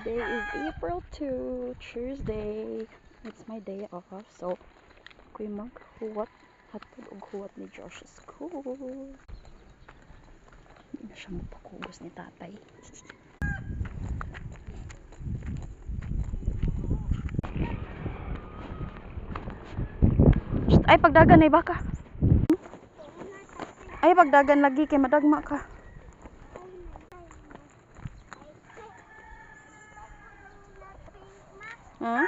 Today is April 2, Tuesday. It's my day off. So, ako'y maghuwat. Hatod og huwat ni Josh sa school. Hindi na siya magpakugos ni tatay. Ay, pagdagan ay baka. Ay, pagdagan lagi kay madagma ka. Huh?